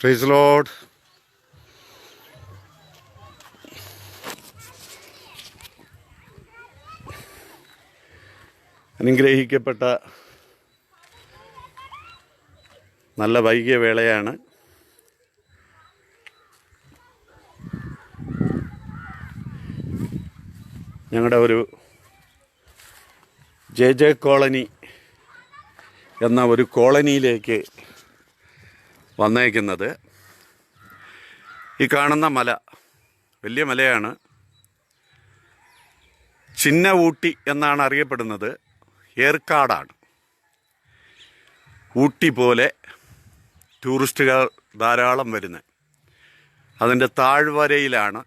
Praise Lord. അനുഗ്രഹിക്കപ്പെട്ട നല്ല വൈകിയ വേളയാണ്. ഞങ്ങളുടെ ഒരു ജെ കോളനി എന്ന ഒരു കോളനിയിലേക്ക് വന്നേക്കുന്നത്. ഈ കാണുന്ന മല വലിയ മലയാണ്. ചിന്ന ഊട്ടി എന്നാണ് അറിയപ്പെടുന്നത്. ഏർക്കാടാണ്. ഊട്ടി പോലെ ടൂറിസ്റ്റുകൾ ധാരാളം വരുന്നത്. അതിൻ്റെ താഴ്വരയിലാണ്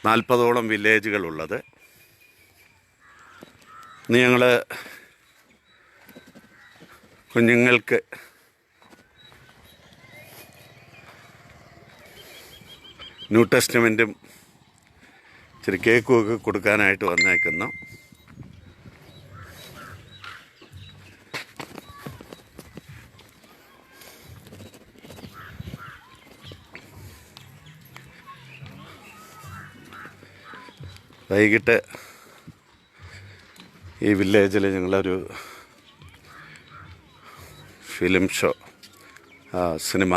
40ഓളം വില്ലേജുകളുള്ളത്. ഇന്ന് ഞങ്ങൾ കുഞ്ഞുങ്ങൾക്ക് ന്യൂ ടെസ്റ്റ്മെൻറ്റും ഇച്ചിരി കേക്കും ഒക്കെ കൊടുക്കാനായിട്ട് വന്നേക്കുന്നു. വൈകിട്ട് ഈ വില്ലേജിൽ ഞങ്ങളൊരു film show, cinema,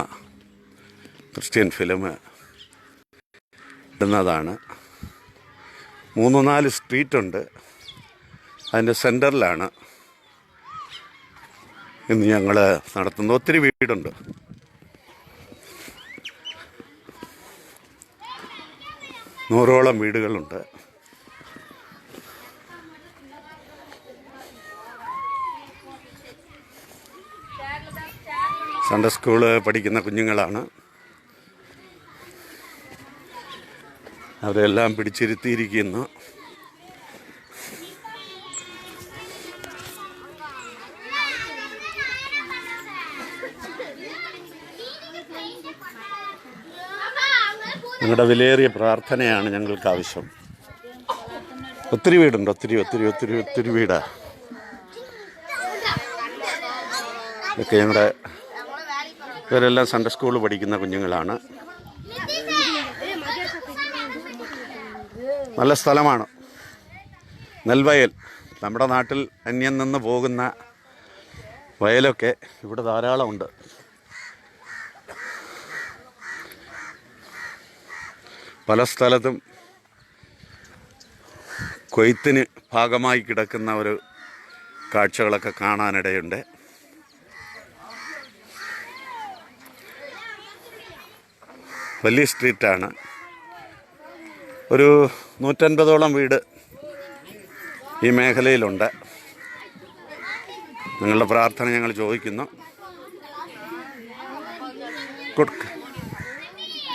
Christian film ഇടുന്നതാണ്. 3-4 സ്ട്രീറ്റുണ്ട്. അതിൻ്റെ സെൻറ്ററിലാണ് ഇന്ന് ഞങ്ങൾ നടത്തുന്നത്. ഒത്തിരി വീടുണ്ട്. നൂറോളം വീടുകളുണ്ട്. സൺഡേ സ്കൂള് പഠിക്കുന്ന കുഞ്ഞുങ്ങളാണ്. അവരെല്ലാം പിടിച്ചിരുത്തിയിരിക്കുന്നു. നിങ്ങളുടെ വിലയേറിയ പ്രാർത്ഥനയാണ് ഞങ്ങൾക്ക് ആവശ്യം. ഒത്തിരി വീടുണ്ട്. ഒത്തിരി വീടാ. ഇതൊക്കെ ഞങ്ങളുടെ ഇവരെല്ലാം സൺഡേ സ്കൂളിൽ പഠിക്കുന്ന കുഞ്ഞുങ്ങളാണ്. നല്ല സ്ഥലമാണ്. നെൽവയൽ, നമ്മുടെ നാട്ടിൽ അന്യം നിന്ന് പോകുന്ന വയലൊക്കെ ഇവിടെ ധാരാളമുണ്ട്. പല സ്ഥലത്തും കൊയ്ത്തിന് ഭാഗമായി കിടക്കുന്ന ഒരു കാഴ്ചകളൊക്കെ കാണാനിടയുണ്ട്. വലിയ സ്ട്രീറ്റാണ്. ഒരു 150ഓളം വീട് ഈ മേഖലയിലുണ്ട്. നിങ്ങളുടെ പ്രാർത്ഥന ഞങ്ങൾ ചോദിക്കുന്നു.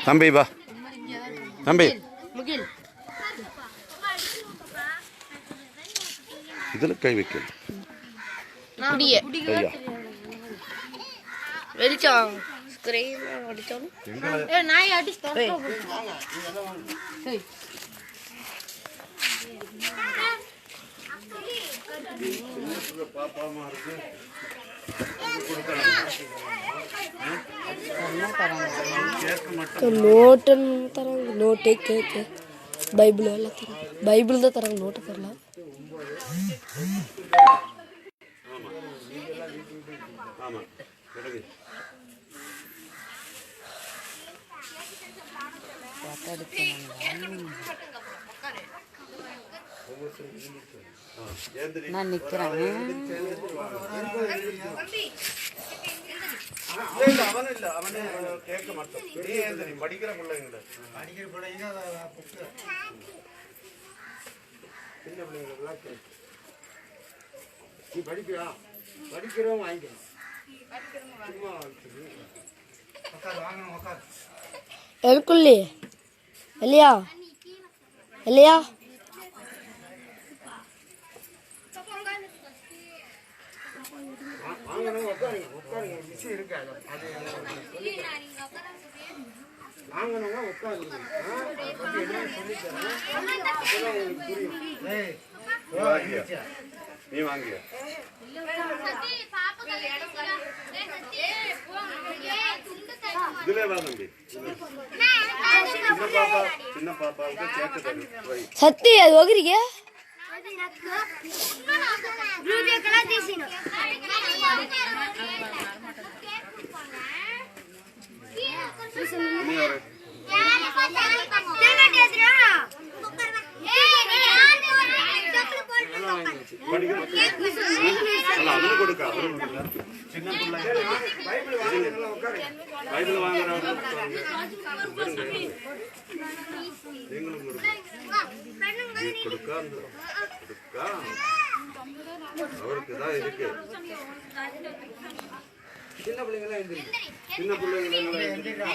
തമ്പി വാ, തമ്പി ഇതിൽ കൈവയ്ക്കും. ನೋಟ್ ನೋಟ್ ಕೇಕ್ ಬೈಬಲ್ ಎಲ್ಲ ತರ ಬೈಬಲ್ದ ತರ ನೋಟ್ ತರಲ್ಲ. நான் நிக்கிறேன். അവന് കേക്ക് മട്ടും പഠിக்கிற பிள்ளைங்க படிக்கிறோம் வாங்கிக்கணும். எனக்குள்ளே இல்லையா இல்லையா உட்காருங்க. விஷயம் இருக்காது. அது வாங்கணுங்க உட்காருங்க. நீ வாங்கிய சத்தி அது ஒகிரிக்க சின்ன பிள்ளைங்களா சின்ன பிள்ளைங்களா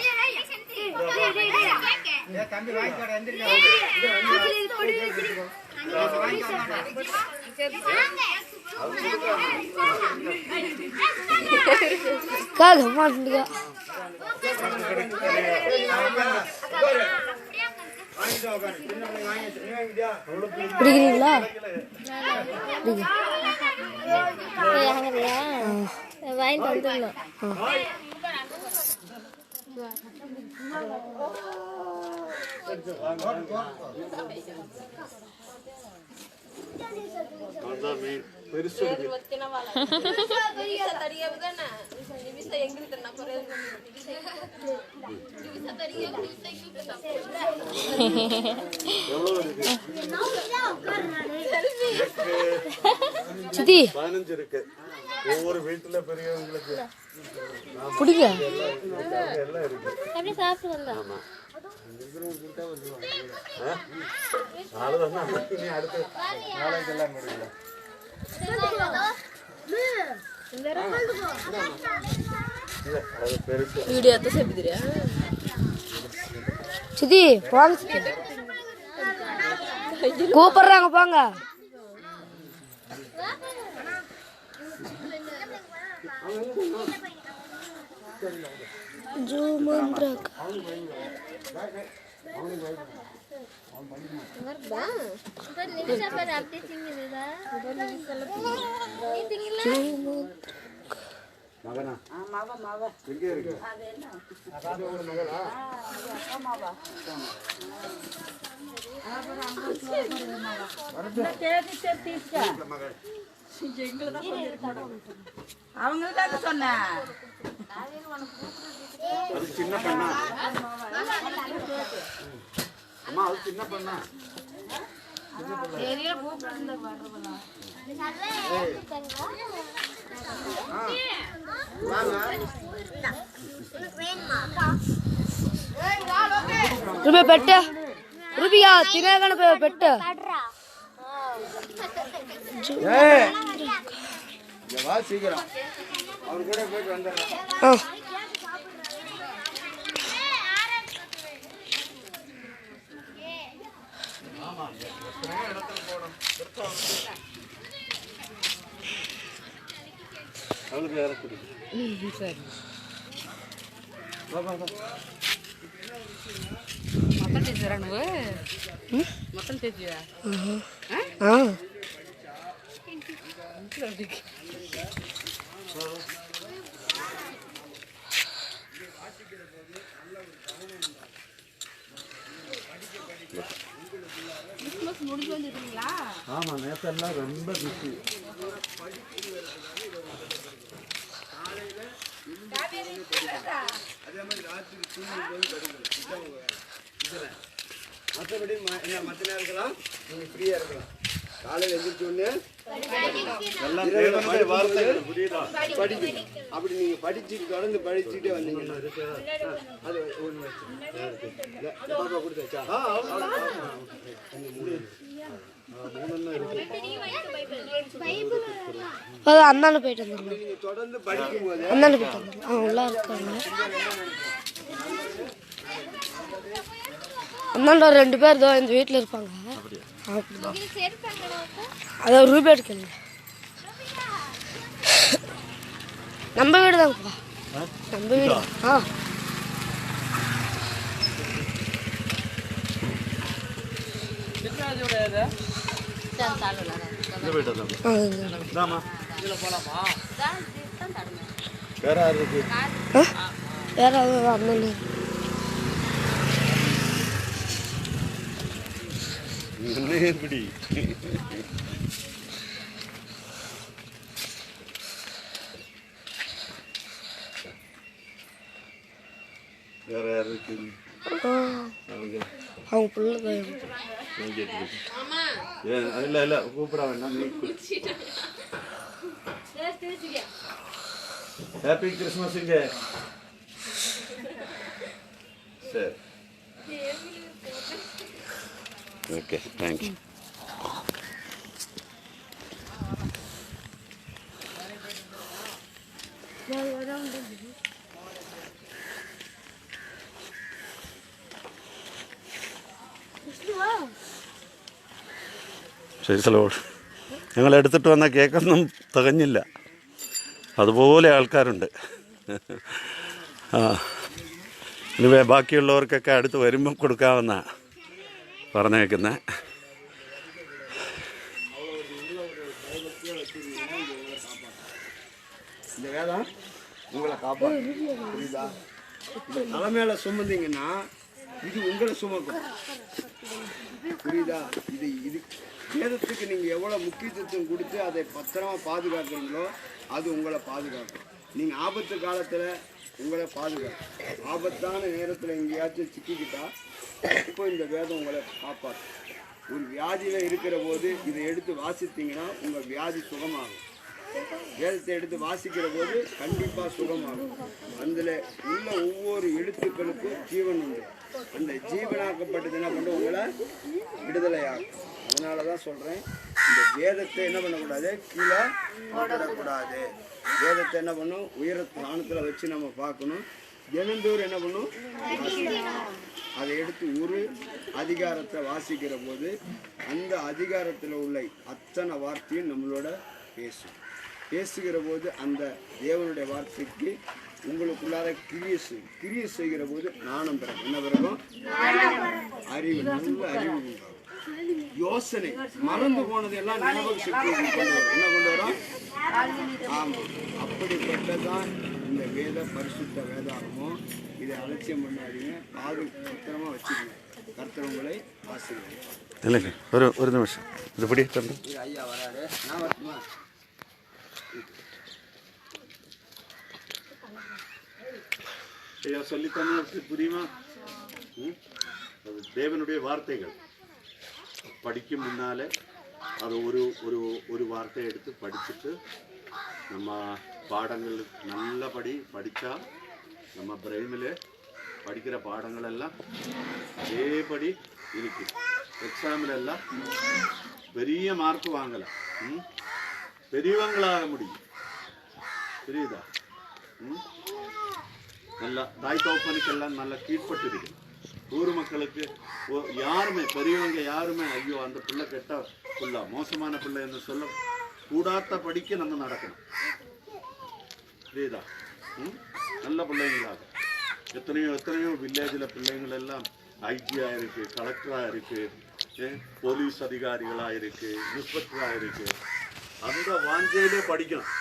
காக மாட்டேங்க பிடிக்கிறீங்களா வாங்கிட்டு வந்துடலாம் சித்தி 15 இருக்கு. ஒவ்வொரு வீட்டுல பெரியவங்களுக்கு பிடிக்க எல்லாம் இருக்கு. எப்படி சாப்பிட்டு வந்தோம். அடுத்து நாளைக்கெல்லாம் முடியல. வீடியோ எடுத்து செப்பிடுறியா சித்தி போங்க கூப்பிடுறாங்க போங்க மகனா எங்க இருக்கு அவங்களுக்கு சொன்னேன் அது சின்ன பண்ணா அம்மா அது சின்ன பண்ணா ரூபே பெட்டு ரூபியா தினகன பெட்டு வா சீக்கிரம் அவர் கூட போயிட்டு வந்துடுறேன். அவளுக்கு வேற குடி சரி మొత్తం తెచ్చిరా నువ్వు మొత్తం తెచ్చిరా கிறிஸ்மஸ் முடிஞ்சு வந்துட்டீங்களா? ஆமா நேத்தெல்லாம் ரொம்ப பிஸி. அதே மாதிரி ராத்திரி மற்றபடி மற்ற நேரத்துலாம் நீங்க ஃப்ரீயா இருக்கலாம். காலையில் எழுந்திரிச்ச உடனே படிக்கணும். அப்படி நீங்க படிச்சு தொடர்ந்து படிச்சுட்டே வந்தீங்கன்னா அது ஒன்று பாப்பா கொடுத்தாச்சா? அண்ணாண்டு போயிட்டு வந்துடலாம். நீங்க தொடர்ந்து படிக்கும் போது அண்ணாண்டு போயிட்டு வந்துடலாம். உள்ள இருக்காங்க அண்ணாண்ட 2 பேர் இதோ இந்த வீட்டில் இருப்பாங்க. அதான் ரூபே எடுக்கல. நம்ம வீடு தாங்கப்பா. நம்ம வீடு. வேற யாரு இருக்கு? வேற அண்ணன் எப்படி வேற யார் இருக்கு அவங்க பிள்ளை இல்லை இல்லை கூப்பிட வேண்டாம் நீ ஹாப்பி கிறிஸ்மஸுங்க சரி ஓகே தேங்க்யூ ശരി സ്ഥലമാണ് ഞങ്ങൾ എടുത്തിട്ട് വന്ന കേക്കൊന്നും തികഞ്ഞില്ല അതുപോലെ ആൾക്കാരുണ്ട് ഇനി ബാക്കിയുള്ളവർക്കൊക്കെ അടുത്ത് വരുമ്പം കൊടുക്കാമെന്ന പറഞ്ഞേക്കുന്നത് இந்த வேதம் உங்களை காப்பாற்று புரியுதா? தலைமையில சுமந்தீங்கன்னா இது உங்களை சுமக்கும் புரியுதா? இது வேதத்துக்கு நீங்க எவ்வளவு முக்கியத்துவம் கொடுத்து அதை பத்திரமா பாதுகாக்கிறீங்களோ அது உங்களை பாதுகாக்கும். நீங்க ஆபத்து காலத்துல உங்களை பாதுகாக்கும். ஆபத்தான நேரத்துல எங்கேயாச்சும் சிக்கிக்கிட்டா இப்போ இந்த வேதம் உங்களை காப்பாற்றும். ஒரு வியாதியில இருக்கிற போது இதை எடுத்து வாசித்தீங்கன்னா உங்க வியாதி சுகமாகும். வேதத்தை எடுத்து வாசிக்கிற போது கண்டிப்பாக சுகமாகும். அதில் உள்ள ஒவ்வொரு எழுத்துக்களுக்கும் ஜீவன் உண்டு. அந்த ஜீவனாக்கப்பட்டது என்ன பண்ணும் உங்களை விடுதலையாகும். அதனால தான் சொல்கிறேன், இந்த வேதத்தை என்ன பண்ணக்கூடாது, கீழே போடக்கூடாது. வேதத்தை என்ன பண்ணும், உயர ஸ்தானத்தில் வச்சு நம்ம பார்க்கணும். தினந்தோறும் என்ன பண்ணும், அதை எடுத்து ஒரு அதிகாரத்தை வாசிக்கிற போது அந்த அதிகாரத்தில் உள்ள அத்தனை வார்த்தையும் நம்மளோட பேசுகிற போது அந்த தேவனுடைய வார்த்தைக்கு உங்களுக்குள்ளார கிரியை செய்கிற போது ஞானம் பிறகும். என்ன பிறகும்? அறிவு, நல்ல அறிவு உண்டாகும். யோசனை, மறந்து போனதெல்லாம் ஞாபக சக்தி கொண்டு வரும். என்ன கொண்டு வரும்? ஆமாம். அப்படிப்பட்டதான் இந்த வேத பரிசுத்த வேதாகமும். இதை அலட்சியம் பண்ணாதீங்க, பத்திரமா வச்சுக்கணும். கர்த்தர் உங்களை ஆசீர்வதிப்பார். இல்லைங்க, ஒரு நிமிஷம் இதுபடி ஐயா வராரு, நான் வரட்டுமா? ஐயா சொல்லித்தரது புரியுமா? அது தேவனுடைய வார்த்தைகள். படிக்கும் முன்னாலே அது ஒரு வார்த்தையை எடுத்து படிச்சுட்டு நம்ம பாடங்கள் நல்லபடி படித்தா நம்ம பிரெயினில் படிக்கிற பாடங்கள் எல்லாம் அதேபடி இருக்கு. எக்ஸாமில் எல்லாம் பெரிய மார்க் வாங்கலாம், பெரியவங்களாக முடியும். புரியுதா? நல்லா தாய் தகப்பனுக்கெல்லாம் நல்லா கீழ்பட்டு இருக்கு. ஊர் மக்களுக்கு யாருமே பெரியவங்க யாருமே ஐயோ அந்த பிள்ளை கெட்ட பிள்ளை, மோசமான பிள்ளை என்று சொல்ல கூடாத படிக்க நம்ம நடக்கணும். புரியுதா? நல்ல பிள்ளைங்களாக எத்தனையோ வில்லேஜில் பிள்ளைங்கள் எல்லாம் ஐஜியாக இருக்கு, கலெக்டராக இருக்கு, போலீஸ் அதிகாரிகளாக இருக்கு, இன்ஸ்பெக்டராக இருக்கு. அந்த வாஞ்சையிலே படிக்கணும்.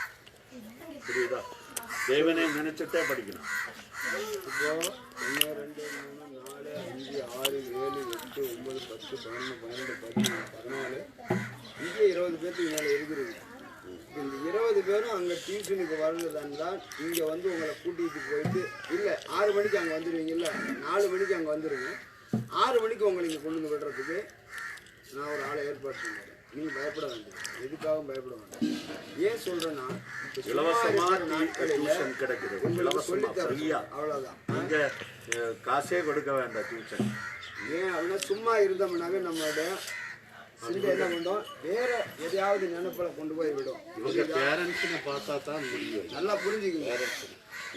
புரியுதா? தேவனை நினைச்சிட்டே படிக்கணும். இப்போ 1 2 3 4 5 6 7 8 9 10 11 12 13 14 இங்கே 20 பேருக்கு மேலே இருக்கிறது. இந்த 20 பேரும் அங்கே டியூஷனுக்கு வரலதான் இங்கே வந்து உங்களை கூட்டிகிட்டு போயிட்டு இல்லை 6 மணிக்கு அங்கே வந்துடுவீங்கல்ல, 4 மணிக்கு அங்கே வந்துடுங்க. 6 மணிக்கு உங்களை இங்கே கொண்டு வந்து விடுறதுக்கு நான் ஒரு ஆளை ஏற்பாடு பண்ணுறேன். நீங்கள் பயப்பட வேண்டாம், எதுக்காகவும் பயப்பட வேண்டாம். ஏன் சொல்கிறேன்னா, அவ்வளோதான், காசே கொடுக்க வேண்டாம் டியூஷன். ஏன் அப்படின்னா சும்மா இருந்தோம்னாவே நம்மளோட சிந்தை என்ன பண்ணோம், வேற எதையாவது நினைப்பில் கொண்டு போய் விடும். பேரண்ட்ஸுன்னு பார்த்தா தான் முடியும். நல்லா புரிஞ்சுக்கங்க.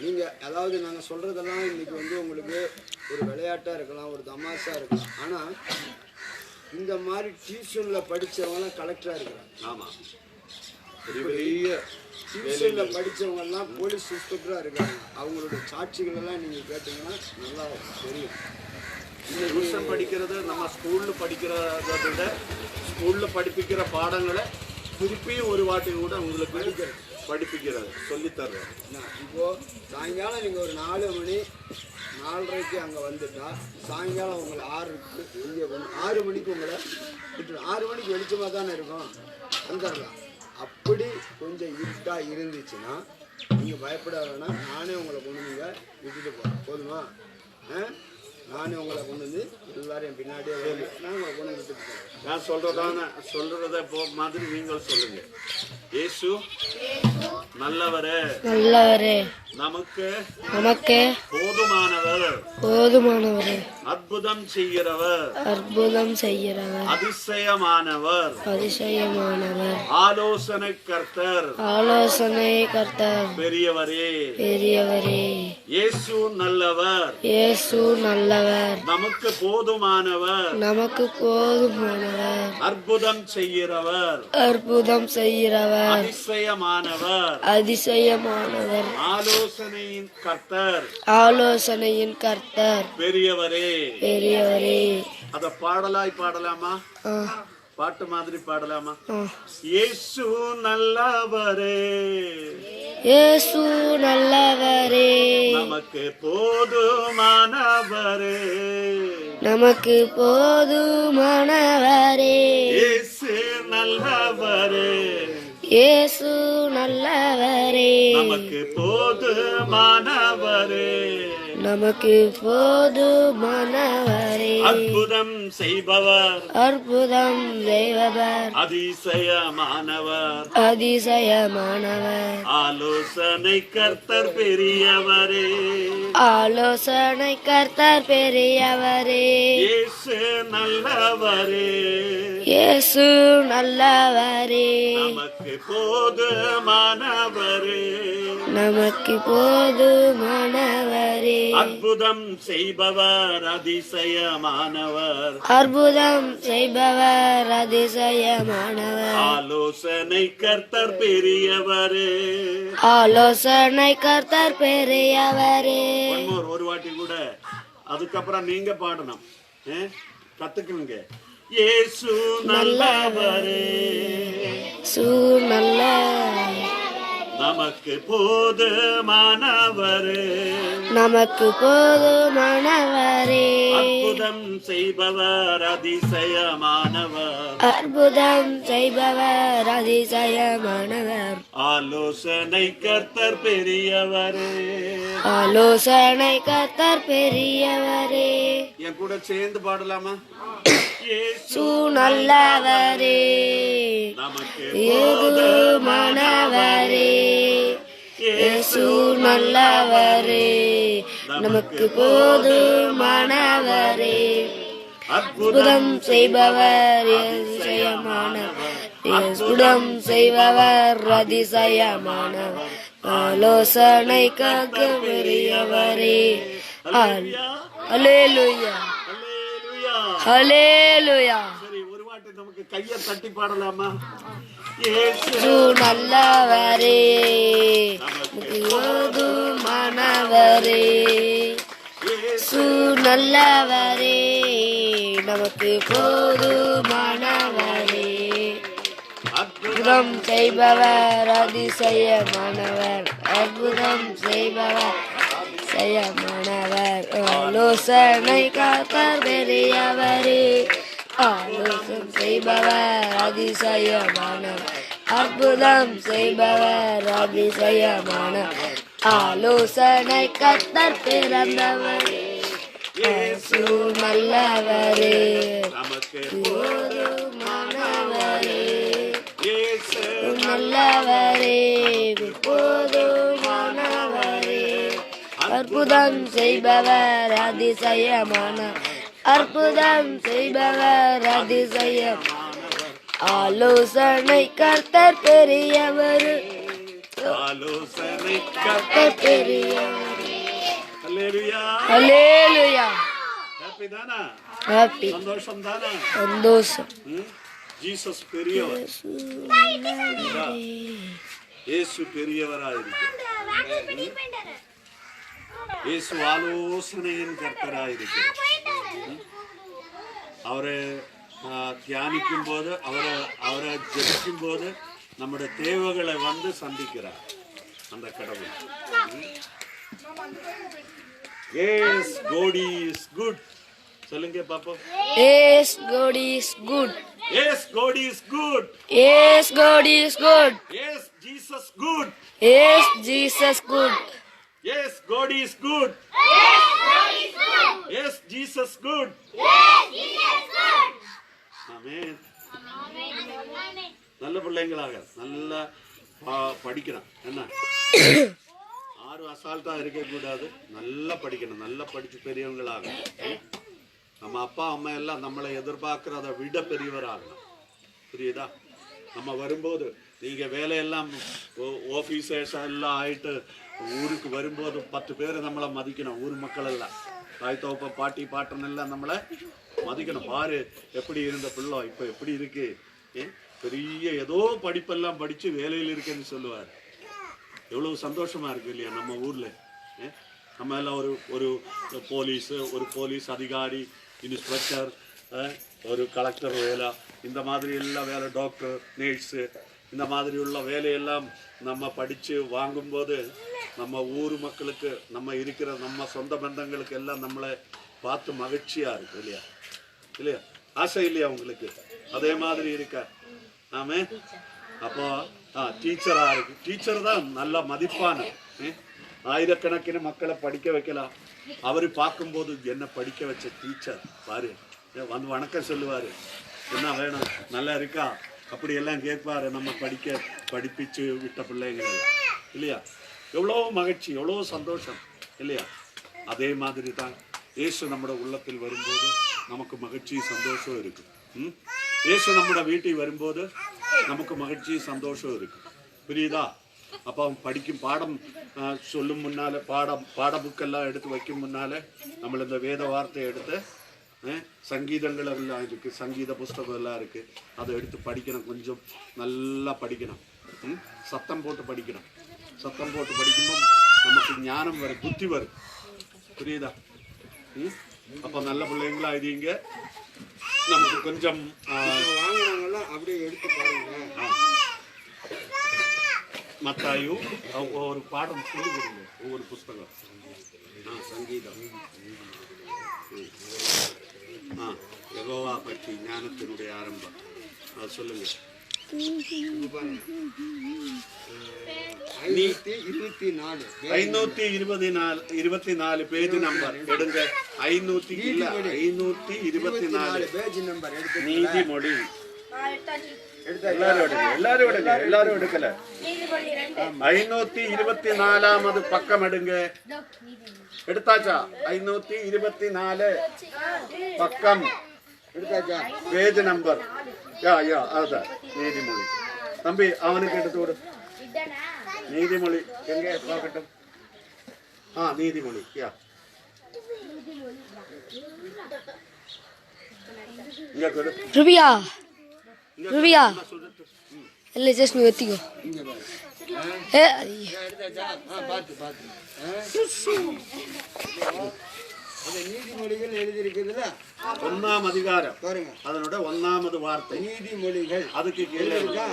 நீங்கள் அதாவது நாங்கள் சொல்கிறதெல்லாம் இன்றைக்கி வந்து உங்களுக்கு ஒரு விளையாட்டாக இருக்கலாம், ஒரு தமாஷாக இருக்கலாம். ஆனால் இந்த மாதிரி டியூஷனில் படித்தவங்கலாம் கலெக்டராக இருக்கிறாங்க. ஆமாம், டியூஷனில் படித்தவங்கெல்லாம் போலீஸ் இன்ஸ்பெக்டராக இருக்காங்க. அவங்களோட சாட்சிகளெல்லாம் நீங்கள் கேட்டிங்கன்னா நல்லா தெரியும். இந்த டியூஷன் படிக்கிறது நம்ம ஸ்கூலில் படிக்கிறத விட ஸ்கூலில் படிப்பிக்கிற பாடங்களை திருப்பியும் ஒரு வாட்டி கூட உங்களுக்கு படிப்பிக்கிறார், சொல்லித்தர்றார். இப்போ சாயங்காலம் நீங்கள் ஒரு 4 மணி 4:30க்கு அங்கே வந்துட்டா சாயங்காலம் உங்களை 6க்கு இங்கே 6 மணிக்கு உங்களை விட்டுரும். 6 மணிக்கு வெளிச்சமாக தானே இருக்கும், வந்துடலாம். அப்படி கொஞ்சம் இருட்டாக இருந்துச்சுன்னா நீங்கள் பயப்பட வேணாம், நானே உங்களை கொண்டு வந்து விட்டுட்டு போகிறேன். போதுமா? நானே உங்களை கொண்டு வந்து எல்லாரையும் பின்னாடியே வேலை நான் உங்களை கொண்டு விட்டுட்டு போகிறேன். நான் சொல்றத மாதிரி நீங்கள் சொல்லுங்க. இயேசு நல்லவரே, நல்லவரே, நமக்கு போதுமானவர், அற்புதம் செய்கிறவர், அதிசயமானவர், ஆலோசனை கர்த்தர், பெரியவரே, இயேசு நல்லவர், நமக்கு போதுமானவர், அற்புதம் செய்கிறவர், அதிசயமானவர், ஆலோசனையின் கர்த்தர், பெரியவரே. அத பாடலாமா? பாட்டு மாதிரி பாடலாமா? இயேசு நல்லவரே, நமக்கு போதுமானவரே, இயேசு நல்லவரே, நமக்கு போதுமானவரே, அற்புதம் செய்பவர், அதிசயமானவர், ஆலோசனை கர்த்தர் பெரியவரே, இயேசு நல்லவரே, நமக்கு போதுமானவரே, அற்புதம் செய்பவர், அதிசயமானவர், ஆலோசனை கர்த்தர் பெரியவரே, ஒரு வாட்டி கூட அதுக்கப்புறம் நீங்க பாடணும், கத்துக்குங்க. இயேசு நல்லவரே, நமக்கு போதுமானவரே, அற்புதம் செய்பவர், அதிசயமானவர், ஆலோசனை கர்த்தர் பெரியவரே, என் கூட சேர்ந்து பாடலாமா? இயேசு நல்லவரே, நமக்கு போதுமானவரே, இயேசு நல்லவரே, நமக்கு போதுமானவரே, அற்புதம் செய்பவர், அதிசயமானவர், ஆலோசனை கர்த்தர் பெரியவரே. அல்லேலூயா, ஹல்லேலூயா. சரி, ஒரு வாட்டி நமக்கு கையை தட்டி பாடலாமா? இயேசு நல்லவரே, நமக்கு போதுமானவரே, இயேசு நல்லவரே, நமக்கு போதுமானவரே, அற்புதம் செய்பவர், அதிசயமானவர், ஆலோசனை கர்த்தர் பெரியவரே, ஆலோசனை செய்பவர், அதிசயமானவர், அற்புதம் செய்பவர், அதிசயமானவர், ஆலோசனை கர்த்தர் பிறந்தவரே, இயேசு நல்லவரே, நமக்கு போதுமானவரே, இயேசு நல்லவரே, போதுமானவரே, அற்புதம் செய்பவர், அதிசயமானவர், ஆலோசனை கர்த்தர் பெரியவர், அல்லேலூயா. ஹாப்பி தானா? ஹாப்பி. சந்தோஷம் தானா? சந்தோஷம். ஜீசஸ் பெரியவர், இயேசு பெரியவராயிருக்கிறார், இயேசு ஆலோசனையின் கர்த்தராயிருக்கிறார். அவரை தியானிக்கும் போது, அவரை ஜெபிக்கும் போது நம்முடைய தேவைகளை வந்து சந்திக்கிறார் அந்த கடவுள். Yes, God is good. சொல்லுங்க பாப்போம். Yes, God is good. Yes, God is good. Yes, God is good. Yes, Jesus good. Yes, Jesus good. Yes, God is good. Yes, Jesus good. ஆமென். நல்ல பிள்ளைங்களாக நல்லா படிக்கணும். என்ன யாரும் அசால்ட்டா இருக்கக்கூடாது. நல்லா படிக்கணும். நல்லா படிச்சு பெரியவங்களாக. நம்ம அப்பா அம்மா எல்லாம் நம்மளை எதிர்பார்க்கிறத விட பெரியவராகணும். புரியுதா? நம்ம வரும்போது நீங்க வேலையெல்லாம் ஆஃபீஸர்ஸ் எல்லாம் ஆயிட்டு ஊருக்கு வரும்போது 10 பேர் நம்மளை மதிக்கணும். ஊர் மக்கள் எல்லாம் தாய் தோப்ப பாட்டி பாட்டன் எல்லாம் நம்மளை மதிக்கணும். பாரு எப்படி இருந்த பிள்ளை இப்போ எப்படி இருக்கு. பெரிய ஏதோ படிப்பெல்லாம் படிச்சு வேலையில் இருக்குன்னு சொல்லுவார். எவ்வளவு சந்தோஷமா இருக்கு இல்லையா நம்ம ஊர்ல. நம்ம எல்லாம் ஒரு போலீஸ் அதிகாரி, இன்ஸ்பெக்டர், ஒரு கலெக்டர் வேலை, இந்த மாதிரி எல்லாம் வேலை, டாக்டர், நர்ஸு, இந்த மாதிரி உள்ள வேலையெல்லாம் நம்ம படித்து வாங்கும்போது நம்ம ஊர் மக்களுக்கு, நம்ம சொந்த பந்தங்களுக்கு எல்லாம் நம்மளை பார்த்து மகிழ்ச்சியாக இருக்கு இல்லையா? இல்லையா? ஆசை இல்லையா உங்களுக்கு? அதே மாதிரி இருக்க. ஆமே. அப்போ டீச்சராக இருக்கு. டீச்சர் தான் நல்ல மதிப்பான. ஆயிரக்கணக்கிന് மக்களை படிக்க வைக்கலாம். அவர் பார்க்கும்போது என்ன படிக்க வச்ச டீச்சர் பாரு, வந்து வணக்கம் சொல்லுவார். என்ன வேணும், நல்லா இருக்கா, அப்படியெல்லாம் கேட்பாரு. நம்ம படிப்பிச்சு விட்ட பிள்ளைங்கள் இல்லையா? எவ்வளோ மகிழ்ச்சி, எவ்வளோ சந்தோஷம் இல்லையா? அதே மாதிரி தான் இயேசு நம்மளோட உள்ளத்தில் வரும்போது நமக்கு மகிழ்ச்சி சந்தோஷம் இருக்கு. இயேசு நம்மளோட வீட்டுக்கு வரும்போது நமக்கு மகிழ்ச்சி சந்தோஷம் இருக்கு. புரியுதா? அப்போ படிக்கும் பாடம் சொல்லும் முன்னால பாட புக்கெல்லாம் எடுத்து வைக்கும் முன்னால நம்ம இந்த வேத வார்த்தையை எடுத்து சங்கீதங்கள் எல்லாம் இருக்கு, சங்கீத புஸ்தகம் எல்லாம் இருக்கு, அதை எடுத்து படிக்கணும். கொஞ்சம் நல்லா படிக்கணும். சத்தம் போட்டு படிக்கணும். சத்தம் போட்டு படிக்கும்போது நமக்கு ஞானம் வரும், புத்தி வரும். புரியுதா? அப்போ நல்ல பிள்ளைங்களா இருங்க. நமக்கு கொஞ்சம் வாங்கினவங்கெல்லாம் அப்படியே எடுத்து பாருங்க. மத்தாயும் ஒவ்வொரு பாடம் சொல்லி கொடுங்க, ஒவ்வொரு புஸ்தகம். சங்கீதம், யெகோவா பற்றி ஞானத்தினுடைய ஆரம்பம், சொல்லுங்க. 524 பேஜ் நம்பர் எடுங்க. 524 பேஜ் நம்பர் எடுத்து நீதிமொழி. எல்லாரும் எடுக்கல. 524 பக்கம் எடுங்க. எடுத்தாச்சா? 524 பக்கம் எடுத்தாச்சா? Page number. அதான் நீதிமொழி. தம்பி அவனுக்கு எடுத்து விடு. நீதிமொழி எங்க பார்க்கட்டும். நீதிமொழி. ருபியா இல்லை ஜஸ்ட் நீ வெத்திக்கோ. நீதிமொழிகள் எழுதியிருக்குதுல, 1ஆம் அதிகாரம் பாருங்க. அதனோட 1வது வார்த்தை நீதிமொழிகள். அதுக்கு கீழே இருக்கா?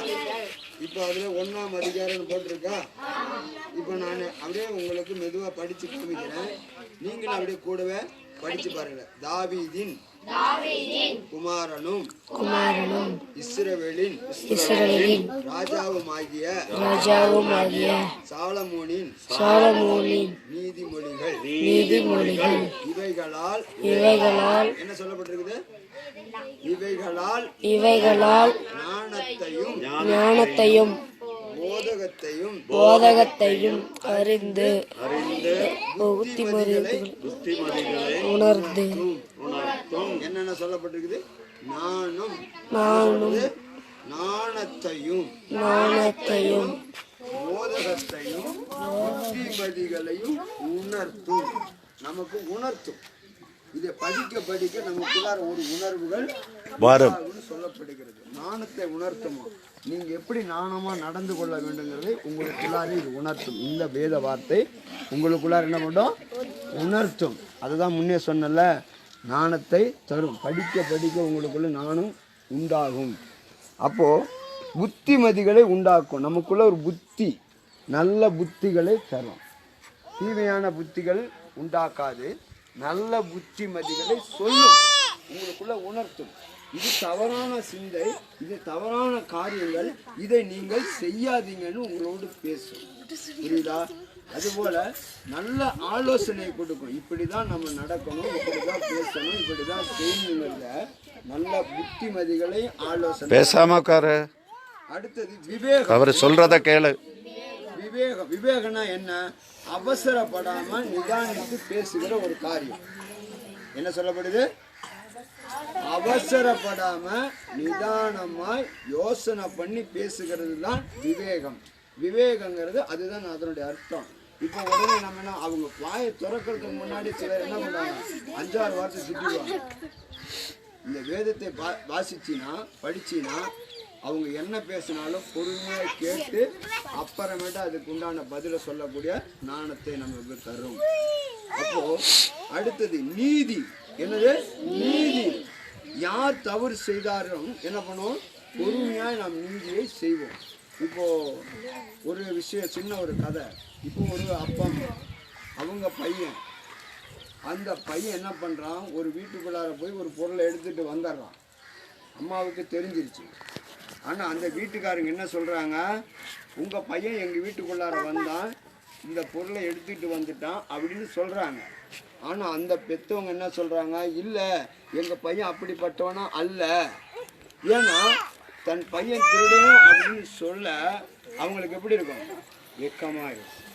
இப்போ அதுல 1ஆம் அதிகாரம் போட்டிருக்கா. இப்போ நான் அப்படியே உங்களுக்கு மெதுவா படிச்சு காமிக்கிறேன். நீங்களும் அப்படியே கூடவே படிச்சு பாருங்க. தாவீதின் குமாரனும் இஸ்ரவேலின் ராஜாவுமாகிய சாலமோனின் நீதிமொழிகள் இவைகளால் என்ன சொல்லப்பட்டிருக்குது? இவைகளால் ஞானத்தையும் போதகத்தையும் அறிந்து புத்திமதிகளை உணர்ந்து. என்னென்ன சொல்லப்பட்டிருக்குது? ஞானத்தையும் போதகத்தையும் புத்திமதிகளையும் உணர்த்தும். நமக்கு உணர்த்தும். இதை படிக்க நமக்குள்ளார ஒரு உணர்வுகள் சொல்லப்படுகிறது. ஞானத்தை உணர்த்துமா? நீங்க எப்படி ஞானமா நடந்து கொள்ள வேண்டுங்கிறதை உங்களுக்குள்ளார இது உணர்த்தும். இந்த வேத வார்த்தை உங்களுக்குள்ளார என்ன பண்ணும்? உணர்த்தும். அதுதான் முன்னே சொன்னல, ஞானத்தை தரும். படிக்க உங்களுக்குள்ள ஞானம் உண்டாகும். அப்போ புத்திமதிகளை உண்டாக்கும். நமக்குள்ள ஒரு புத்தி, நல்ல புத்திகளை தரும். தீமையான புத்திகள் உண்டாக்காது, நல்ல புத்திமதிகளை சொல்லும், உங்களுக்குள்ள உணர்த்தும். இது தவறான சிந்தை, இது தவறான காரியங்கள், இதை நீங்கள் செய்யாதீங்கன்னு உங்களோடு பேசும். புரியுதா? அதுபோல நல்ல ஆலோசனை கொடுக்கும். இப்படிதான் நம்ம நடக்கணும், இப்படிதான் பேசணும், இப்படிதான் செய்யணுங்கிறத நல்ல புத்திமதிகளை ஆலோசனை. பேசாம உட்காரு. அடுத்தது விவேகம். அவர் சொல்றத கேளு. விவேகம். விவேகம்னா என்ன? அவசரப்படாம நிதானித்து பேசுகிற ஒரு காரியம். என்ன சொல்லப்படுது? அவசரப்படாம நிதானமாய் யோசனை பண்ணி பேசுகிறது தான் விவேகம். விவேகங்கிறது அதுதான் அதனுடைய அர்த்தம். இப்போ உடனே நம்ம என்ன, அவங்க வாயை திறக்கிறதுக்கு முன்னாடி சிலர் என்ன பண்ணுவாங்க, 5-6 வார்த்தை சுற்றிடுவாங்க. இந்த வேதத்தை வாசிச்சினா படிச்சினா அவங்க என்ன பேசினாலும் பொறுமையாக கேட்டு அப்புறமேட்டு அதுக்கு உண்டான பதிலை சொல்லக்கூடிய ஞானத்தை நமக்கு தரும். அப்போ அடுத்தது நீதி. என்னது? நீதி. யார் தவறு செய்தாலும் என்ன பண்ணுவோம், பொறுமையாக நாம் நீதியை செய்வோம். இப்போ ஒரு விஷயம், சின்ன ஒரு கதை. இப்போ ஒரு அப்பா அவங்க பையன், அந்த பையன் என்ன பண்ணுறான், ஒரு வீட்டுக்குள்ளார போய் ஒரு பொருளை எடுத்துகிட்டு வந்துடுறான். அம்மாவுக்கு தெரிஞ்சிருச்சு. ஆனால் அந்த வீட்டுக்காரங்க என்ன சொல்கிறாங்க, உங்கள் பையன் எங்கள் வீட்டுக்குள்ளார வந்தான், இந்த பொருளை எடுத்துகிட்டு வந்துட்டான் அப்படின்னு சொல்கிறாங்க. ஆனால் அந்த பெற்றவங்க என்ன சொல்கிறாங்க, இல்லை எங்கள் பையன் அப்படிப்பட்டவனா அல்ல. ஏன்னா தன் பையன் திருடன் அப்படின்னு சொல்ல அவங்களுக்கு எப்படி இருக்கும், வெக்கமாக இருக்கும்,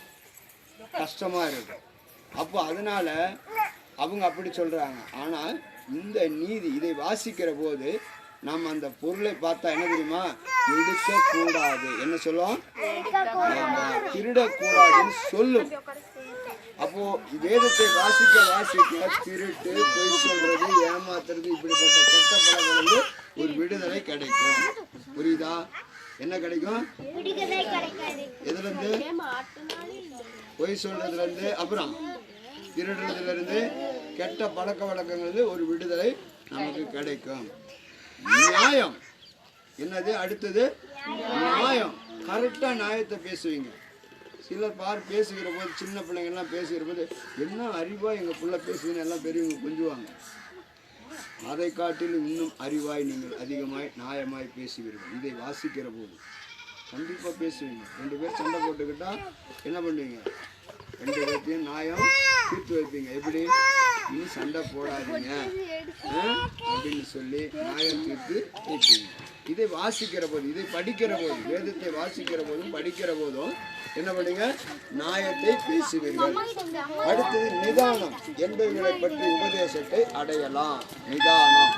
கஷ்டமாக இருக்கும். அப்போ அதனால் அவங்க அப்படி சொல்கிறாங்க. ஆனால் இந்த நீதி இதை வாசிக்கிற போது நாம் அந்த பொருளை பார்த்தா என்ன தெரியுமா, எடுக்கக்கூடாது. என்ன சொல்லும், திருடக்கூடாதுன்னு சொல்லும். அப்போ வேதத்தை வாசிக்க வாசிக்க திருட்டு, பொய் சொல்றது, ஏமாத்துறது, இப்படிப்பட்ட கெட்ட பழங்களுக்கு ஒரு விடுதலை கிடைக்கும். புரியுதா? என்ன கிடைக்கும்? எதுல இருந்து? பொய் சொல்றதுல இருந்து, அப்புறம் திருடுறதுல இருந்து, கெட்ட பழக்க வழக்கங்கள் ஒரு விடுதலை நமக்கு கிடைக்கும். நியாயம். என்னது? அடுத்தது நியாயம். கரெக்டா நியாயத்தை பேசுவீங்க. சிலர் பேசுகிற போது, சின்ன பிள்ளைங்கள்லாம் பேசுகிற போது, என்ன அறிவாய் எங்கள் பிள்ளை பேசுதுன்னு எல்லாம் பெரியவங்க கொஞ்சுவாங்க. அதை காட்டிலும் இன்னும் அறிவாய் நீங்கள் அதிகமாய் நியாயமாய் பேசுவீர்கள். இதை வாசிக்கிற போது கண்டிப்பாக பேசுவீங்க. 2 பேர் சண்டை போட்டுக்கிட்டா என்ன பண்ணுவீங்க, 2 பேர்த்தையும் நியாயம் தீர்த்து வைப்பீங்க. எப்படி? நீ சண்டை போடாதீங்க அப்படின்னு சொல்லி நியாயம் தீர்த்து வைப்பீங்க. இதை வாசிக்கிற போது, இதை படிக்கிற போது, வேதத்தை வாசிக்கிற போதும் படிக்கிற போதும் என்ன பண்ணுங்க, நியாயத்தை பேசுவீர்கள். அடுத்தது நிதானம் என்பவர்களை பற்றி உபதேசத்தை அடையலாம். நிதானம்.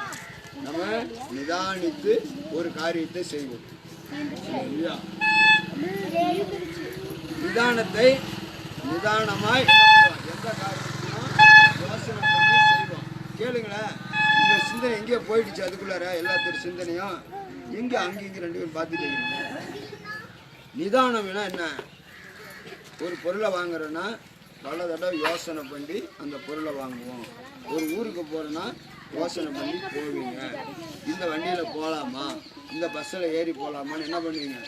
நம்ம நிதானித்து ஒரு காரியத்தை செய்வோம். நிதானத்தை நிதானமாய் எந்த காரியத்தையும் யோசனை பண்ணி செய்வோம். கேளுங்களேன், இந்த சிந்தனை எங்கேயோ போயிடுச்சு. அதுக்குள்ளார எல்லாத்தோட சிந்தனையும் எங்கே அங்கேயும் 2 பேரும் பார்த்துட்டீங்க. நிதானம் என்ன? ஒரு பொருளை வாங்குறோன்னா பல தடவை யோசனை பண்ணி அந்த பொருளை வாங்குவோம். ஒரு ஊருக்கு போகிறோன்னா யோசனை பண்ணி போவீங்க. இந்த வண்டியில் போகலாமா, இந்த பஸ்ஸில் ஏறி போகலாமான்னு என்ன பண்ணுவீங்க,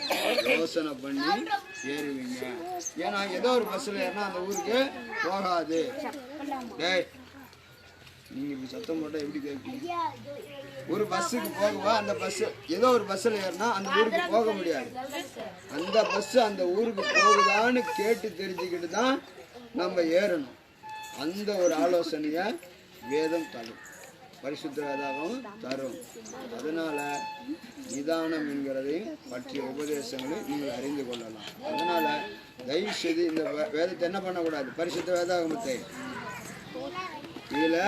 யோசனை பண்ணி ஏறுவீங்க. ஏன்னா ஏதோ ஒரு பஸ்ஸில் ஏறினா அந்த ஊருக்கு போகாது. டேய், நீங்கள் இப்படி சத்தம் போட்டால் எப்படி கேட்பீங்க? ஒரு பஸ்ஸுக்கு போகவா, அந்த பஸ்ஸு ஏதோ ஒரு பஸ்ஸில் ஏறினா அந்த ஊருக்கு போக முடியாது. அந்த பஸ்ஸு அந்த ஊருக்கு போகுதான்னு கேட்டு தெரிஞ்சுக்கிட்டு தான் நம்ம ஏறணும். அந்த ஒரு ஆலோசனையை வேதம் தரும், பரிசுத்த வேதாகம் தரும். அதனால் நிதானம் என்கிறதையும் பற்றிய உபதேசங்களை நீங்கள் அறிந்து கொள்ளலாம். அதனால் தயவு செய்து இந்த வேதத்தை என்ன பண்ணக்கூடாது, பரிசுத்த வேதாகமத்தை இதில்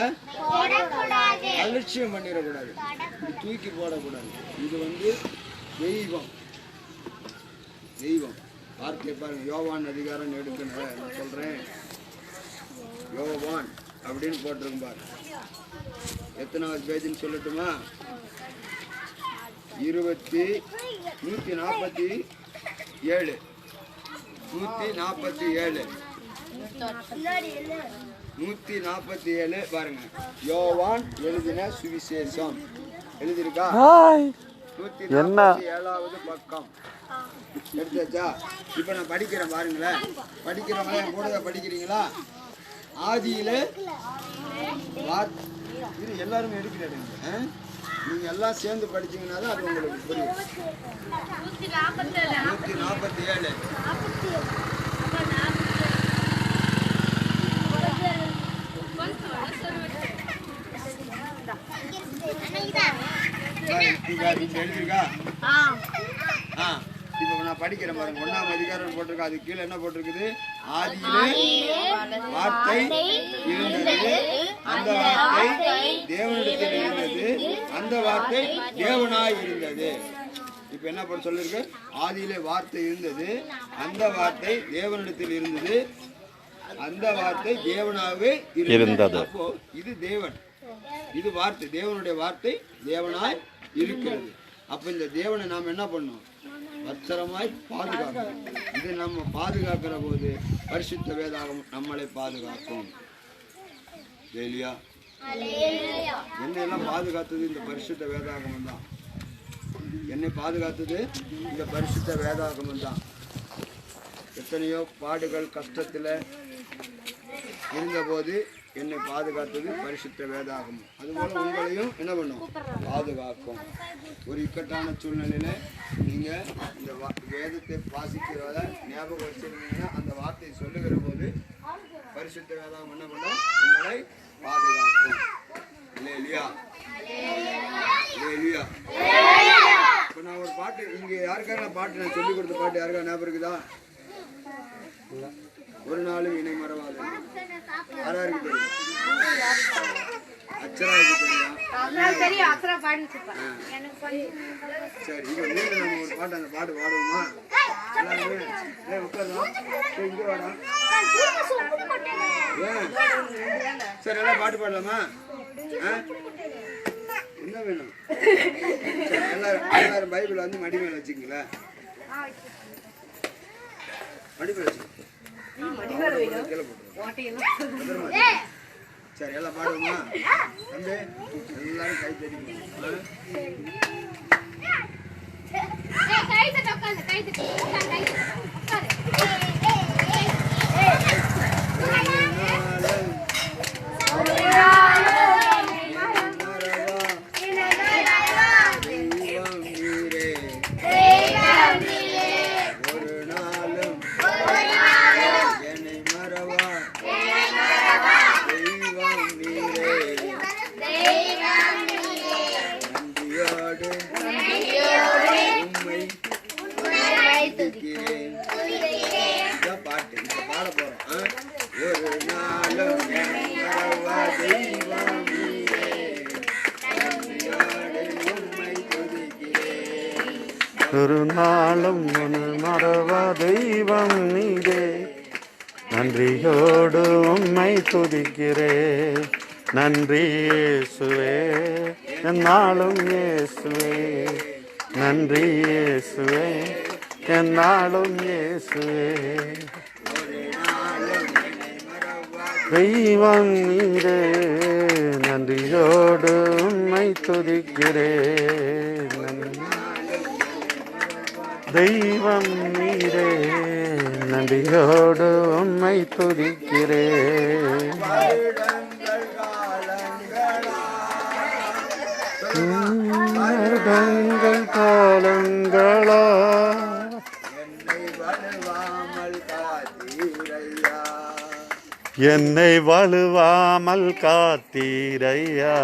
அலட்சியம் பண்ணிடக்கூடாது, இப்படி தூக்கி போடக்கூடாது. இது தெய்வம். தெய்வம் வார்த்தை பாருங்க. யோவான் அதிகாரம் எடுக்கணும், நான் சொல்கிறேன். யோவான் அப்படின்னு போட்டிருக்கும் பாரு. எத்தனாவது பேஜ்னு சொல்லட்டுமா? 147 147 பாருங்க. யோவான் எழுதின சுவிசேஷம் எழுதியிருக்கா? 147வது பக்கம் எடுத்தாச்சா? இப்போ நான் படிக்கிறேன் பாருங்களேன். படிக்கிறவங்களே என் கூட படிக்கிறீங்களா? ஆதியிலே இது எல்லாருமே எடுக்கிறாங்க. நீங்க எல்லாம் சேர்ந்து படிச்சீங்கன்னா தான் அது உங்களுக்கு புரியும். 147 எழுதிருக்கா? இப்போ நான் படிக்கிறேன் பாருங்க. 1ஆம் அதிகாரம் போட்டிருக்கா. அது கீழே என்ன போட்டிருக்குது? ஆதியிலே வார்த்தை இருந்தது, அந்த வார்த்தை தேவனிடத்தில் இருந்தது, அந்த வார்த்தை தேவனாய் இருந்தது. இப்ப என்ன பண்ண சொல்லிருக்கு? ஆதியிலே வார்த்தை இருந்தது, அந்த வார்த்தை தேவனிடத்தில் இருந்தது, அந்த வார்த்தை தேவனாகவே இருந்தது. அப்போ இது தேவன், இது வார்த்தை, தேவனுடைய வார்த்தை தேவனாய் இருக்கிறது. அப்ப இந்த தேவனை நாம் என்ன பண்ணோம்? பத்திரமாய் பாதுகாக்கணும். இதை நம்ம பாதுகாக்கிற போது பரிசுத்த வேதாகம் நம்மளை பாதுகாக்கும். இல்லையா? என்னெல்லாம் பாதுகாத்தது இந்த பரிசுத்த வேதாகமம் தான். என்னை பாதுகாத்தது இந்த பரிசுத்த வேதாகமம் தான். எத்தனையோ பாடுகள் கஷ்டத்தில் இருந்தபோது என்னை பாதுகாத்தது பரிசுத்த வேதாகமம். அதுபோல் உங்களையும் என்ன பண்ணும்? பாதுகாக்கும். ஒரு இக்கட்டான சூழ்நிலையில் நீங்கள் இந்த வேதத்தை வாசிக்கிறத ஞாபகம் வச்சிருந்தீங்கன்னா அந்த வார்த்தையை சொல்லுகிற போது பரிசுத்த வேதாகம் என்ன பண்ணும்? உங்களை பாதுகாக்கும். இல்லையா? இல்லையா? இப்போ நான் ஒரு பாட்டு இங்கே யாருக்கான பாட்டு நான் சொல்லிக் கொடுத்த பாட்டு யாருக்கா ஞாபகம் இருக்குதா? ஒரு நாளும் இணை மறவாது. யாராருக்கு தெரியும்? அச்சராவுக்கு தெரியும். சரி, இங்க வீட்டில் நம்ம ஒரு பாட்டு, அந்த பாட்டு பாடுவோமா? எல்லாருமே உட்காரலாம். இங்கே வாடா. சரி, எல்லாம் பாட்டு பாடலாமா? என்ன வேணும்? எல்லாரும் பைபிள் வந்து மடி மேல வச்சுக்கங்களேன். மடி மேல வச்சுக்கோங்க. சரி, எல்லாம் பாடுவோமா? தம்பி எல்லாரும் கை தட்டிக்கணும். ஒரு நாளும் மறவா தெய்வம் நீரே, நன்றியோடு உம்மை துதிக்கிறேன். நன்றி இயேசுவே, என்னாலும் இயேசுவே, நன்றி இயேசுவே, என்னாலும் இயேசுவே. தெய்வம் நீரே, நன்றியோடு உம்மை துதிக்கிறேன். தெய்வம் நீரே, நன்றியோடு உம்மை துதிக்கிறேன். வருடங்கள் காலங்களா என்னை வலுவாமல் காத்தீரையா.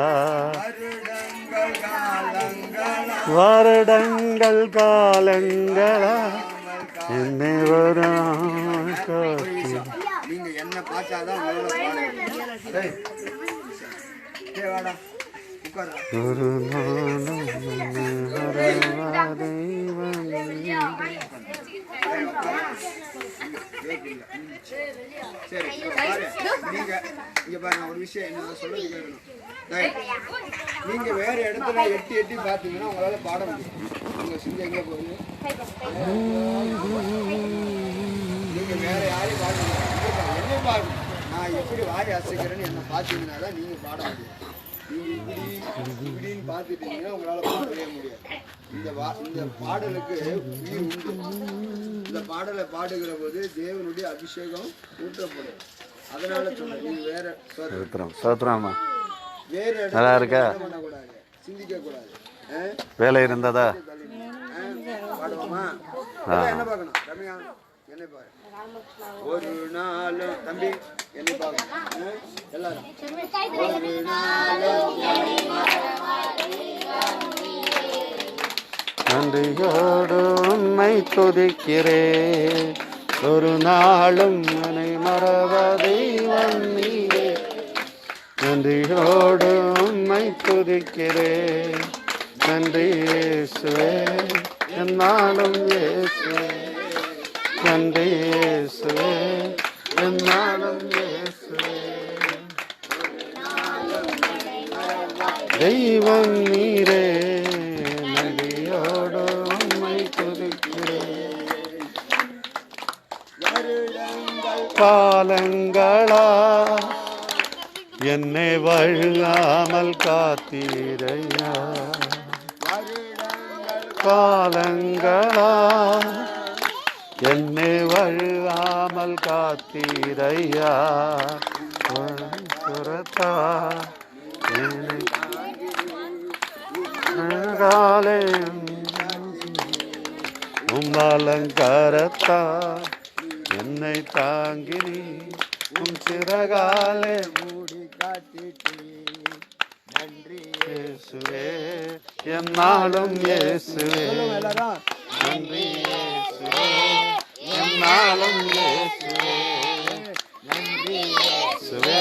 வருடங்கள் காலங்களா என்னை வராமல் காத்தீர். நீங்க என்ன பார்த்தாதான் ஒரு நாளும் சரி, நீங்க இங்க பாருங்க, ஒரு விஷயம் என்ன சொல்றது கேட்கணும். நீங்க வேற இடத்துல எட்டி எட்டி பார்த்தீங்கன்னா உங்களால பாட முடியும். உங்க சிந்தை எங்க போகுது? நீங்க வேற யாரையும் பாடுங்க, என்ன பாருங்க. நான் எப்படி வாய் அசைக்கிறேன்னு என்ன பார்த்தீங்கன்னா தான் நீங்க பாட முடியும். நீங்க இப்படின்னு பார்த்துட்டீங்கன்னா உங்களால பாடவே முடியாது. இந்த பாடலுக்கு உயிர் உண்டு. இந்த பாடலை பாடுகிற போது தேவனுடைய அபிஷேகம் ஊற்றப்படும். அதனால சொன்னேன், நீங்க வேற வேற இடத்துல பண்ணக்கூடாது, சிந்திக்க கூடாது. வேலை இருந்ததா பாடுவோமா? என்ன பார்க்கணும்? ரம்யா என்ன பாரு. ஒரு நாளும் தம்பி என்ன பார்க்கணும் எல்லாரும். ஒரு நாளும் நன்றியோடு உன்னை துதிக்கிறேன், ஒரு நாளும் என்னை மறவதெய்வம் நீயே. நன்றியோடு உன்னை துதிக்கிறேன், நன்றி இயேசுவே, என்னாலும் இயேசுவே, நன்றி இயேசுவே, என்னாலும் இயேசுவே. தெய்வம் நீரே, நன்றியோடு உம்மை துதிக்கிறேன். காலங்களா என்னை வழுகாமல் காத்தீரையா, காலங்களா என்னை வழுகாமல் காத்தீரையா. சுரத்தா காலே உம்மாலங்காரத்தா என்னை தாங்கினி, உம் சிறகாலே மூடி காட்டிட்டு. நன்றி இயேசுவே, என்னாலும் இயேசுவே, எல்லாரும். நன்றி இயேசுவே, என்னாலும் இயேசுவே, நன்றி இயேசுவே,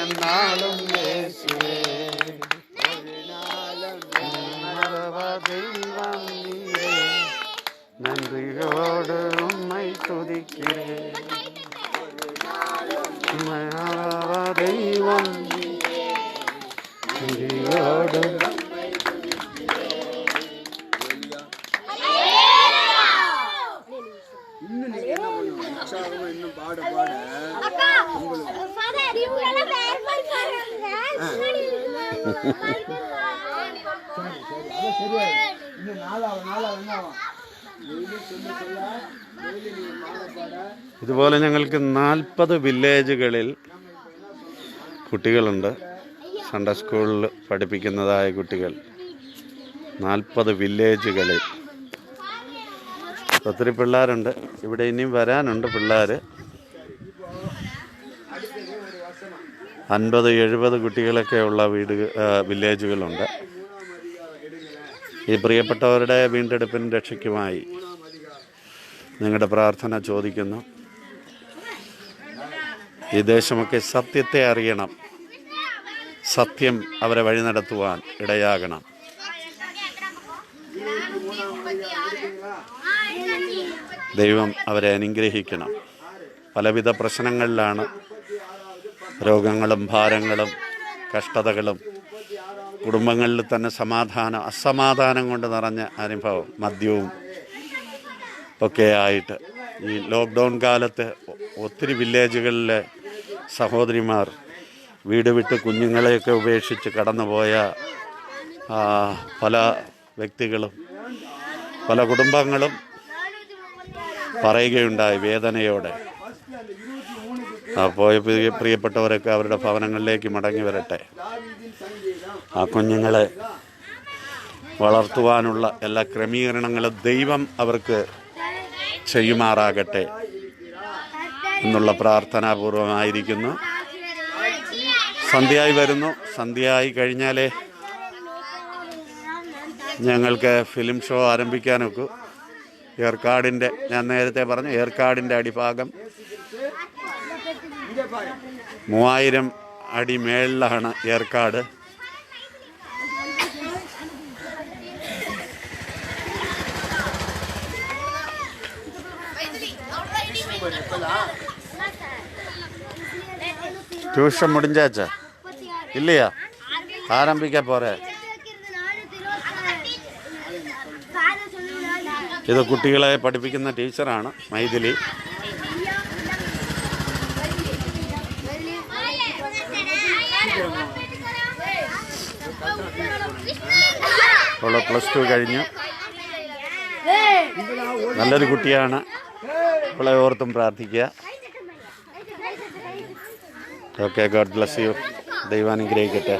என்னாலும் இயேசுவே. தெய்வம் நீரே, நன்றியோடு உம்மை துதிக்கிறேன். தெய்வம் நன்றியோடு இன்னும் நீங்க என்ன பண்ணுங்க, உற்சாகமா இன்னும் பாட பாட உங்களுக்கு சரியா இன்னும் நாளாக என்ன ஆகும். ഇതുപോലെ ഞങ്ങൾക്ക് 40 വില്ലേജുകളിൽ കുട്ടികളുണ്ട്. സൺഡേ സ്കൂളിൽ പഠിപ്പിക്കുന്നതായ കുട്ടികൾ 40 വില്ലേജുകളിൽ ഒത്തിരി പിള്ളേരുണ്ട്. ഇവിടെ ഇനിയും വരാനുണ്ട് പിള്ളേർ. 50-70 കുട്ടികളൊക്കെയുള്ള വില്ലേജുകളുണ്ട്. ഈ പ്രിയപ്പെട്ടവരുടെ വീണ്ടെടുപ്പിനും രക്ഷയ്ക്കുമായി നിങ്ങളുടെ പ്രാർത്ഥന ചോദിക്കുന്നു. ഈ ദേശമൊക്കെ സത്യത്തെ അറിയണം, സത്യം അവരെ വഴി നടത്തുവാൻ ഇടയാകണം. ദൈവം അവരെ അനുഗ്രഹിക്കണം. പലവിധ പ്രശ്നങ്ങളിലാണ്, രോഗങ്ങളും ഭാരങ്ങളും കഷ്ടതകളും, കുടുംബങ്ങളിൽ തന്നെ അസമാധാനം കൊണ്ട് നിറഞ്ഞ അനുഭവം, മദ്യവും ഒക്കെ ആയിട്ട് ഈ ലോക്ക്ഡൗൺ കാലത്ത് ഒത്തിരി വില്ലേജുകളിലെ സഹോദരിമാർ വീട് വിട്ട് കുഞ്ഞുങ്ങളെയൊക്കെ ഉപേക്ഷിച്ച് കടന്നുപോയ പല വ്യക്തികളും പല കുടുംബങ്ങളും പറയുകയുണ്ടായി വേദനയോടെ. പോയ പ്രിയപ്പെട്ടവരൊക്കെ അവരുടെ ഭവനങ്ങളിലേക്ക് മടങ്ങി വരട്ടെ. ആ കുഞ്ഞുങ്ങളെ വളർത്തുവാനുള്ള എല്ലാ ക്രമീകരണങ്ങളും ദൈവം അവർക്ക് ചെയ്യുമാറാകട്ടെ എന്നുള്ള പ്രാർത്ഥനാപൂർവമായിരിക്കുന്നു. സന്ധ്യയായി വരുന്നു. സന്ധ്യയായി കഴിഞ്ഞാലേ ഞങ്ങൾക്ക് ഫിലിം ഷോ ആരംഭിക്കാനൊക്കെ. ഏർക്കാടിൻ്റെ, ഞാൻ നേരത്തെ പറഞ്ഞു, ഏർക്കാടിൻ്റെ അടിഭാഗം 3000 അടി മേളിലാണ് ഏർക്കാട്. ട്യൂഷൻ മുടിഞ്ചാച്ചാ இல்லையா? ஆரம்பிக்க போகிறேன். ഇത് കുട്ടികളെ പഠിപ്പിക്കുന്ന ടീച്ചറാണ് മൈഥിലി. അവൾ +2 കഴിഞ്ഞു. നല്ലൊരു കുട്ടിയാണ്. അവളെ ഓർത്തും പ്രാർത്ഥിക്കുക. Okay, God bless you. ദൈവം അനുഗ്രഹിക്കട്ടെ.